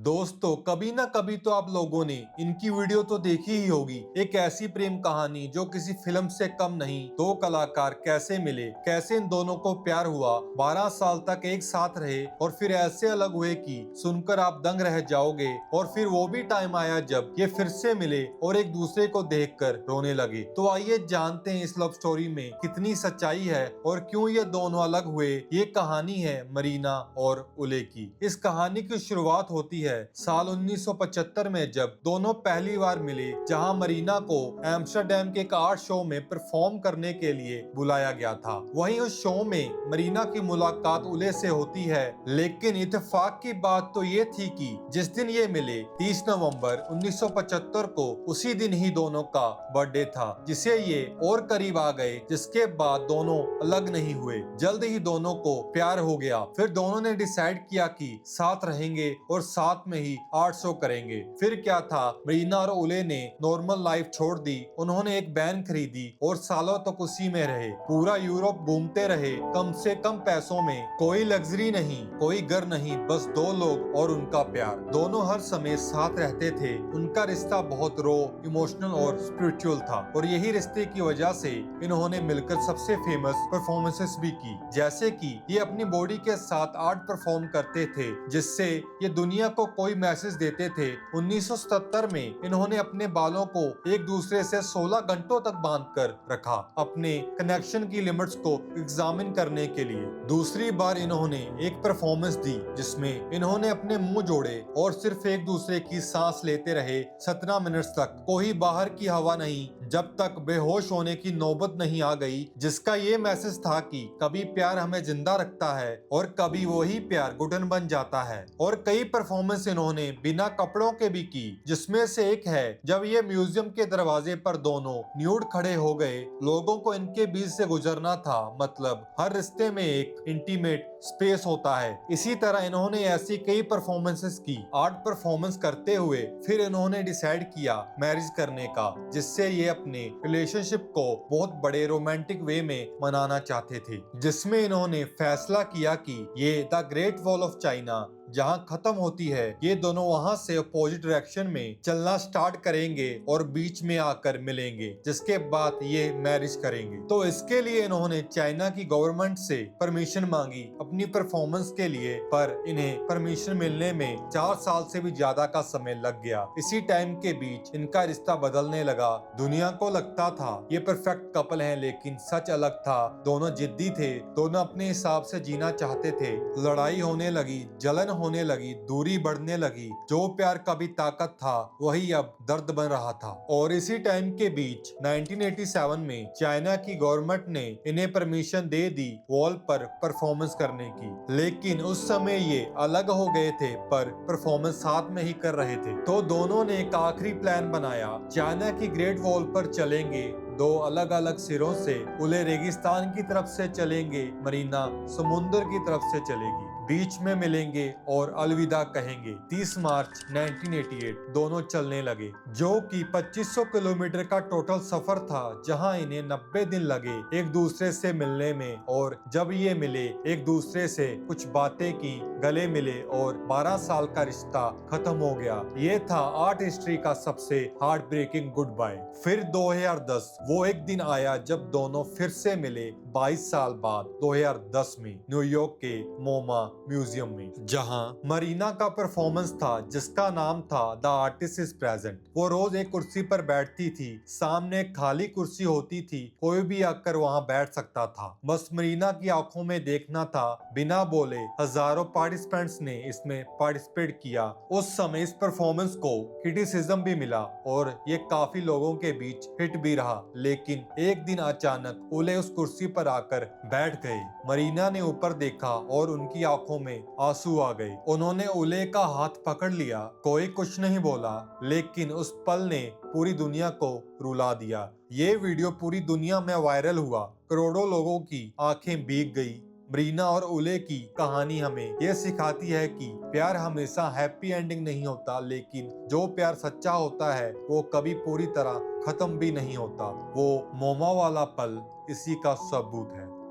दोस्तों, कभी ना कभी तो आप लोगों ने इनकी वीडियो तो देखी ही होगी। एक ऐसी प्रेम कहानी जो किसी फिल्म से कम नहीं। दो कलाकार कैसे मिले, कैसे इन दोनों को प्यार हुआ, 12 साल तक एक साथ रहे और फिर ऐसे अलग हुए कि सुनकर आप दंग रह जाओगे। और फिर वो भी टाइम आया जब ये फिर से मिले और एक दूसरे को देखकर रोने लगे। तो आइए जानते हैं इस लव स्टोरी में कितनी सच्चाई है और क्यों ये दोनों अलग हुए। ये कहानी है मरीना और उले की। इस कहानी की शुरुआत होती है साल 1975 में, जब दोनों पहली बार मिले, जहां मरीना को एम्स्टर्डम के एक आर्ट शो में परफॉर्म करने के लिए बुलाया गया था। वहीं उस शो में मरीना की मुलाकात उले से होती है। लेकिन इत्तेफाक की बात तो ये थी कि जिस दिन ये मिले 30 नवंबर 1975 को, उसी दिन ही दोनों का बर्थडे था, जिसे ये और करीब आ गए। जिसके बाद दोनों अलग नहीं हुए। जल्द ही दोनों को प्यार हो गया। फिर दोनों ने डिसाइड किया कि साथ रहेंगे और साथ में ही आर्ट शो करेंगे। फिर क्या था, मरीना और उले ने नॉर्मल लाइफ छोड़ दी। उन्होंने एक वैन खरीदी और सालों तक उसी में रहे। पूरा यूरोप घूमते रहे, कम से कम पैसों में। कोई लग्जरी नहीं, कोई घर नहीं, बस दो लोग और उनका प्यार। दोनों हर समय साथ रहते थे। उनका रिश्ता बहुत रो, इमोशनल और स्पिरिचुअल था। और यही रिश्ते की वजह से इन्होंने मिलकर सबसे फेमस परफॉर्मेंसेस भी की। जैसे कि ये अपनी बॉडी के साथ आर्ट परफॉर्म करते थे, जिससे ये दुनिया को कोई मैसेज देते थे। 1977 में इन्होंने अपने बालों को एक दूसरे से 16 घंटों तक बांधकर रखा, अपने कनेक्शन की लिमिट्स को एग्जामिन करने के लिए। दूसरी बार इन्होंने एक परफॉर्मेंस दी जिसमें इन्होंने अपने मुंह जोड़े और सिर्फ एक दूसरे की सांस लेते रहे 17 मिनट तक। कोई बाहर की हवा नहीं, जब तक बेहोश होने की नौबत नहीं आ गई। जिसका ये मैसेज था कि कभी प्यार हमें जिंदा रखता है और कभी वही प्यार घुटन बन जाता है। और कई परफॉर्मेंस इन्होंने बिना कपड़ों के भी की, जिसमें से एक है जब ये म्यूजियम के दरवाजे पर दोनों न्यूड खड़े हो गए। लोगों को इनके बीच से गुजरना था। मतलब हर रिश्ते में एक इंटीमेट स्पेस होता है। इसी तरह इन्होंने ऐसी कई परफॉर्मेंसेस की। आर्ट परफॉर्मेंस करते हुए फिर इन्होंने डिसाइड किया मैरिज करने का, जिससे ये अपने रिलेशनशिप को बहुत बड़े रोमांटिक वे में मनाना चाहते थे। जिसमें इन्होंने फैसला किया कि ये the great wall of China जहां खत्म होती है, ये दोनों वहां से अपोजिट डायरेक्शन में चलना स्टार्ट करेंगे और बीच में आकर मिलेंगे, जिसके बाद ये मैरिज करेंगे। तो इसके लिए इन्होंने चाइना की गवर्नमेंट से परमिशन मांगी अपनी परफॉर्मेंस के लिए, पर इन्हें परमिशन मिलने में 4 साल से भी ज्यादा का समय लग गया। इसी टाइम के बीच इनका रिश्ता बदलने लगा। दुनिया को लगता था ये परफेक्ट कपल है, लेकिन सच अलग था। दोनों जिद्दी थे, दोनों अपने हिसाब से जीना चाहते थे। लड़ाई होने लगी, जलन होने लगी, दूरी बढ़ने लगी। जो प्यार कभी ताकत था वही अब दर्द बन रहा था। और इसी टाइम के बीच 1987 में चाइना की गवर्नमेंट ने इन्हें परमिशन दे दी वॉल पर परफॉर्मेंस करने की। लेकिन उस समय ये अलग हो गए थे, पर परफॉर्मेंस साथ में ही कर रहे थे। तो दोनों ने एक आखिरी प्लान बनाया। चाइना की ग्रेट वॉल पर चलेंगे, दो अलग अलग सिरों से। उले रेगिस्तान की तरफ से चलेंगे, मरीना समुद्र की तरफ से चलेगी। बीच में मिलेंगे और अलविदा कहेंगे। 30 मार्च 1988 दोनों चलने लगे, जो कि 2500 किलोमीटर का टोटल सफर था, जहां इन्हें 90 दिन लगे एक दूसरे से मिलने में। और जब ये मिले, एक दूसरे से कुछ बातें की, गले मिले और 12 साल का रिश्ता खत्म हो गया। ये था आर्ट हिस्ट्री का सबसे हार्ट ब्रेकिंग गुड बाय। फिर 2010 वो एक दिन आया जब दोनों फिर से मिले 22 साल बाद, 2010 में न्यूयॉर्क के मोमा म्यूजियम में, जहां मरीना का परफॉर्मेंस था जिसका नाम था द आर्टिस्ट इज प्रेजेंट। वो रोज एक कुर्सी पर बैठती थी, सामने एक खाली कुर्सी होती थी, कोई भी आकर वहां बैठ सकता था। बस मरीना की आंखों में देखना था, बिना बोले। हजारों पार्टिसिपेंट्स ने इसमें पार्टिसिपेट किया। उस समय इस परफॉर्मेंस को क्रिटिसिज्म भी मिला और ये काफी लोगों के बीच हिट भी रहा। लेकिन एक दिन अचानक उले उस कुर्सी पर आकर बैठ गए। मरीना ने ऊपर देखा और उनकी आंखों में आंसू आ गए। उन्होंने उले का हाथ पकड़ लिया। कोई कुछ नहीं बोला, लेकिन उस पल ने पूरी दुनिया को रुला दिया। ये वीडियो पूरी दुनिया में वायरल हुआ, करोड़ों लोगों की आंखें भीग गई। मरीना और उले की कहानी हमें यह सिखाती है कि प्यार हमेशा हैप्पी एंडिंग नहीं होता, लेकिन जो प्यार सच्चा होता है वो कभी पूरी तरह खत्म भी नहीं होता। वो मोमा वाला पल इसी का सबूत है।